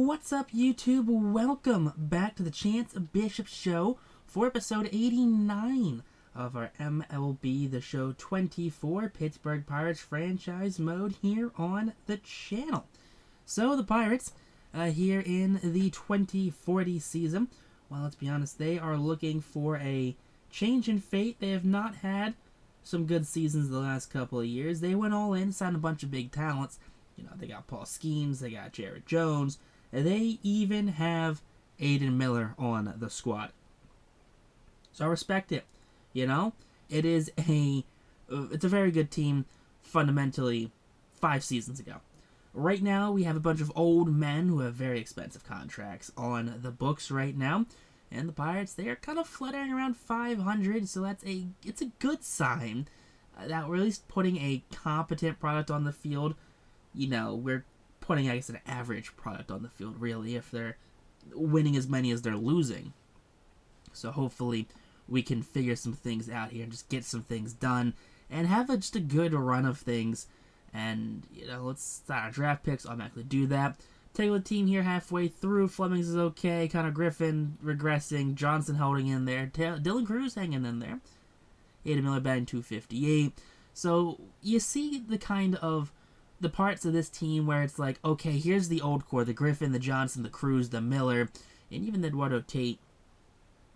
What's up, YouTube? Welcome back to the Chance Bishop Show for episode 89 of our MLB The Show 24 Pittsburgh Pirates franchise mode here on the channel. So the Pirates, here in the 2040 season, well, let's be honest, they are looking for a change in fate. They have not had some good seasons the last couple of years. They went all in, signed a bunch of big talents. You know, they got Paul Skeens, they got Jared Jones, and they even have Aidan Miller on the squad. So I respect it. You know, it's a very good team fundamentally 5 seasons ago. Right now, we have a bunch of old men who have very expensive contracts on the books right now. And the Pirates, they are kind of fluttering around 500, so it's a good sign that we're at least putting a competent product on the field. You know, we're putting, I guess, an average product on the field, really, if they're winning as many as they're losing. So hopefully we can figure some things out here and just get some things done and have just a good run of things. And, you know, let's start our draft picks, automatically do that. Take the team here halfway through. Flemings is okay. Connor Griffin regressing. Johnson holding in there. Dylan Cruz hanging in there. Aidan Miller batting .258. So you see the kind of the parts of this team where it's like, okay, here's the old core, the Griffin, the Johnson, the Cruz, the Miller, and even the Eduardo Tate.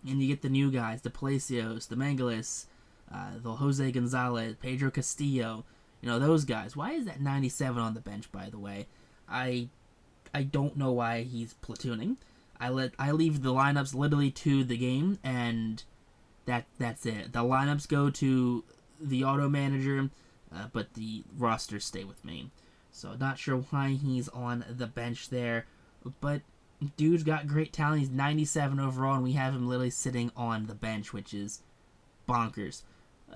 And you get the new guys, the Palacios, the Mangalis, the Jose Gonzalez, Pedro Castillo, you know, those guys. Why is that 97 on the bench, by the way? I don't know why he's platooning. I leave the lineups literally to the game, and that's it. The lineups go to the auto manager, but the rosters stay with me. So not sure why he's on the bench there, but dude's got great talent. He's 97 overall, and we have him literally sitting on the bench, which is bonkers.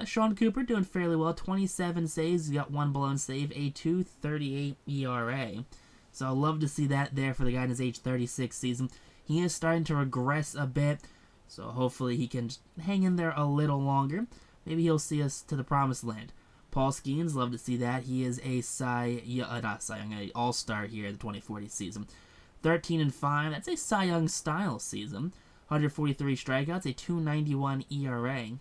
Sean Cooper doing fairly well, 27 saves. He's got 1 blown save, a .238 ERA. So I love to see that there for the guy in his age 36 season. He is starting to regress a bit, so hopefully he can just hang in there a little longer. Maybe he'll see us to the promised land. Paul Skeens, love to see that. He is a All-Star here in the 2040 season. 13-5, that's a Cy Young style season. 143 strikeouts, a .291 ERA.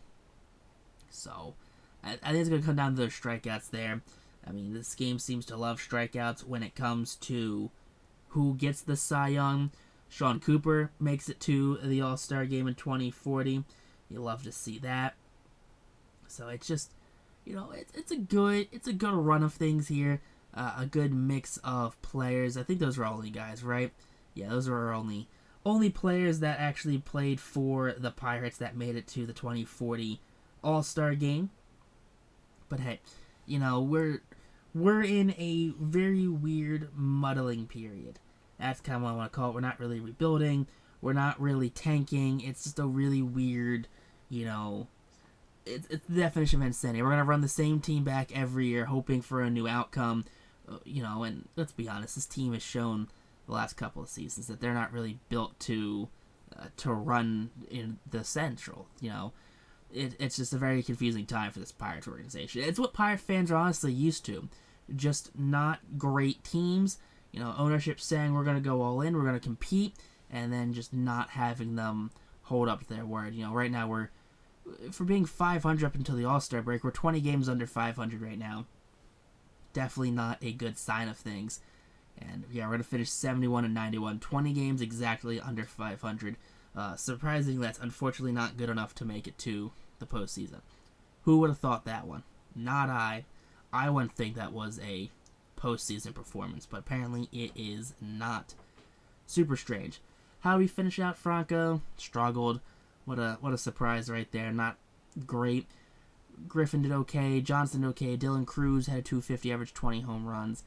So I think it's going to come down to those strikeouts there. I mean, this game seems to love strikeouts when it comes to who gets the Cy Young. Sean Cooper makes it to the All-Star game in 2040. You love to see that. So it's just, you know, it's a good run of things here. A good mix of players. I think those were only guys, right? Yeah, those were our only players that actually played for the Pirates that made it to the 2040 All-Star game. But hey, you know, we're in a very weird muddling period. That's kind of what I want to call it. We're not really rebuilding. We're not really tanking. It's just a really weird, you know, it's the definition of insanity. We're going to run the same team back every year, hoping for a new outcome. You know, and let's be honest, this team has shown the last couple of seasons that they're not really built to run in the Central. You know, it's just a very confusing time for this Pirates organization. It's what Pirate fans are honestly used to. Just not great teams. You know, ownership saying we're going to go all in, we're going to compete, and then just not having them hold up to their word. You know, right now for being 500 up until the All-Star break, we're 20 games under 500 right now. Definitely not a good sign of things. And yeah, we're going to finish 71-91, 20 games exactly under 500. Surprisingly, that's unfortunately not good enough to make it to the postseason. Who would have thought that one? Not I. I wouldn't think that was a postseason performance, but apparently it is not. Super strange. How we finish out? Franco struggled. What a surprise right there. Not great. Griffin did okay. Johnson did okay. Dylan Cruz had a .250 average, 20 home runs.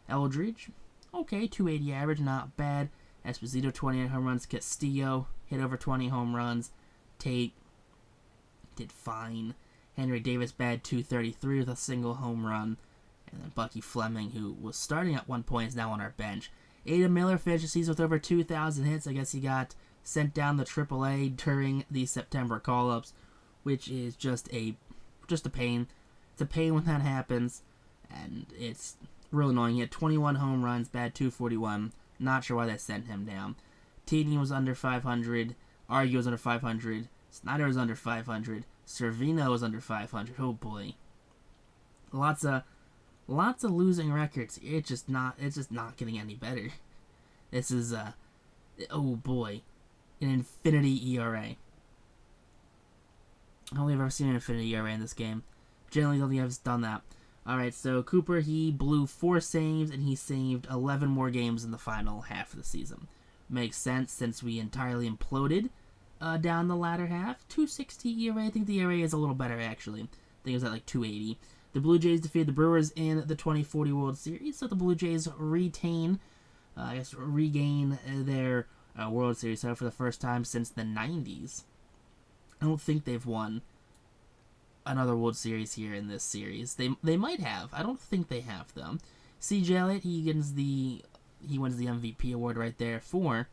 Eldridge, okay, .280 average, not bad. Esposito, 28 home runs. Castillo hit over 20 home runs. Tate did fine. Henry Davis batted .233 with a single home run. And then Bucky Fleming, who was starting at one point, is now on our bench. Aidan Miller finished the season with over 2,000 hits. I guess he got sent down the AAA during the September call-ups, which is just a pain. It's a pain when that happens, and it's real annoying. He had 21 home runs, batted .241, Not sure why they sent him down. Tini was under 500. Argue was under 500. Snyder was under 500. Servino was under 500. Oh boy, lots of losing records. It's just not getting any better. This is oh boy, an infinity ERA. I don't think I've ever seen an infinity ERA in this game. Generally, don't think I've done that. Alright, so Cooper, he blew 4 saves, and he saved 11 more games in the final half of the season. Makes sense since we entirely imploded down the latter half. 260 ERA. I think the ERA is a little better, actually. I think it was at like 280. The Blue Jays defeated the Brewers in the 2040 World Series, so the Blue Jays regain their World Series title for the first time since the 90s. I don't think they've won another World Series here in this series. They might have. I don't think they have, though. C.J. Elliott, he wins the MVP award right there for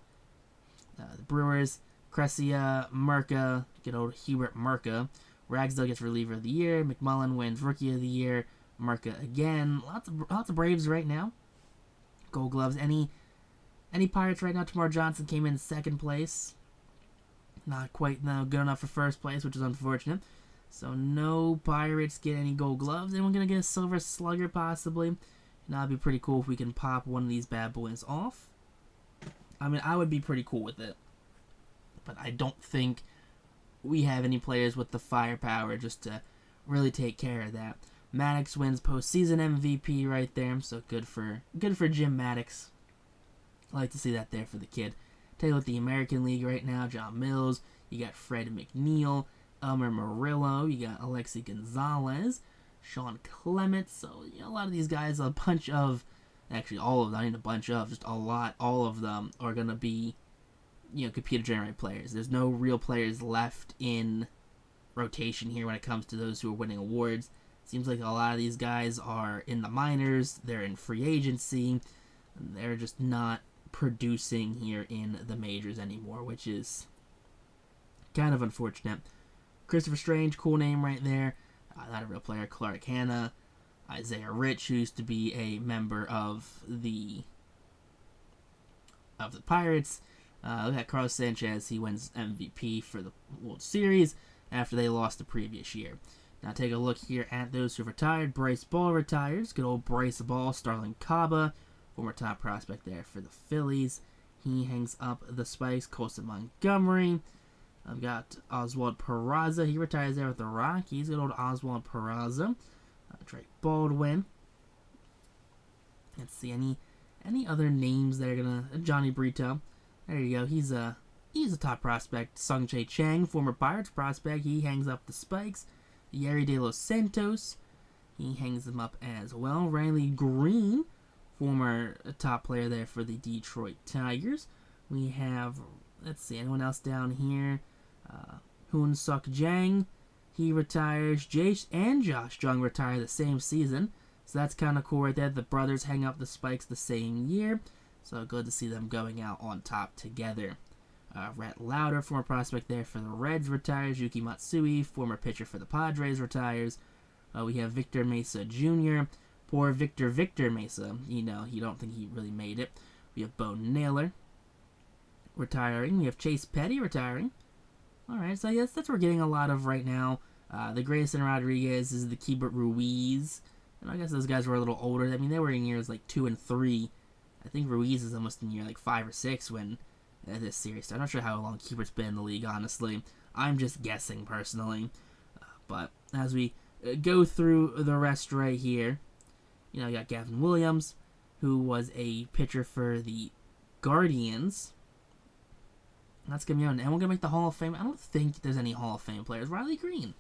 the Brewers. Crescia, Merca, good old Hubert Merca. Ragsdale gets reliever of the year. McMullen wins rookie of the year. Merca again. Lots of Braves right now. Gold Gloves. Any Pirates right now? Tamar Johnson came in second place. Not quite good enough for first place, which is unfortunate. So no Pirates get any Gold Gloves. And we're going to get a Silver Slugger possibly. And that'd be pretty cool if we can pop one of these bad boys off. I mean, I would be pretty cool with it. But I don't think we have any players with the firepower just to really take care of that. Maddox wins postseason MVP right there. So good for Jim Maddox. I like to see that there for the kid. Take a look at the American League right now. John Mills. You got Fred McNeil. Elmer Murillo. You got Alexi Gonzalez. Sean Clements. So, a lot of these guys, a bunch of, actually all of them, not even a bunch of, just a lot, all of them are going to be, computer-generated players. There's no real players left in rotation here when it comes to those who are winning awards. Seems like a lot of these guys are in the minors. They're in free agency. They're just not producing here in the majors anymore, which is kind of unfortunate. Christopher Strange, cool name right there. Not a real player. Clark Hanna, Isaiah Rich, who used to be a member of the Pirates. Look at Carlos Sanchez. He wins MVP for the World Series after they lost the previous year. Now take a look here at those who retired. Bryce Ball retires. Good old Bryce Ball. Starlin Caba, former top prospect there for the Phillies. He hangs up the spikes. Colson Montgomery. I've got Oswald Peraza. He retires there with the Rockies. Good old Oswald Peraza. Drake Baldwin. Let's see any other names that are gonna. Johnny Brito. There you go. He's a top prospect. Sung Chae Chang, former Pirates prospect. He hangs up the spikes. Yeri De Los Santos. He hangs them up as well. Riley Green, former top player there for the Detroit Tigers. We have, let's see, anyone else down here? Hoon Suk Jang, he retires. Jace and Josh Jung retire the same season. So that's kind of cool right there. The brothers hang up the spikes the same year. So good to see them going out on top together. Rhett Lauder, former prospect there for the Reds, retires. Yuki Matsui, former pitcher for the Padres, retires. We have Victor Mesa Jr. Poor Victor Mesa. You don't think he really made it. We have Bo Naylor retiring. We have Chase Petty retiring. Alright, so I guess that's what we're getting a lot of right now. The Grayson Rodriguez is the Keibert Ruiz. And I guess those guys were a little older. I mean, they were in years like 2 and 3. I think Ruiz is almost in year like 5 or 6 when this series started. I'm not sure how long Keibert's been in the league, honestly. I'm just guessing, personally. But as we go through the rest right here, you got Gavin Williams, who was a pitcher for the Guardians. That's going to be on. And we're going to make the Hall of Fame. I don't think there's any Hall of Fame players. Riley Green.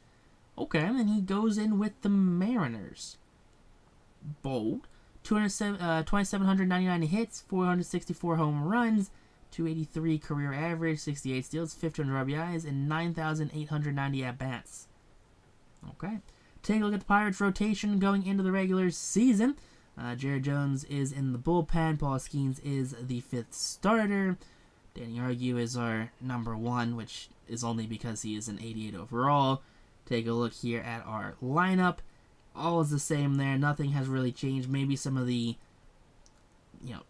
Okay, and then he goes in with the Mariners. Bold. 2,799 hits, 464 home runs, 283 career average, 68 steals, 1,500 RBIs, and 9,890 at-bats. Okay. Take a look at the Pirates' rotation going into the regular season. Jared Jones is in the bullpen. Paul Skeens is the 5th starter. Danny Argue is our number 1, which is only because he is an 88 overall. Take a look here at our lineup. All is the same there. Nothing has really changed. Maybe some of the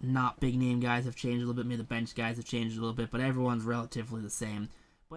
not big name guys have changed a little bit. Maybe the bench guys have changed a little bit, but everyone's relatively the same.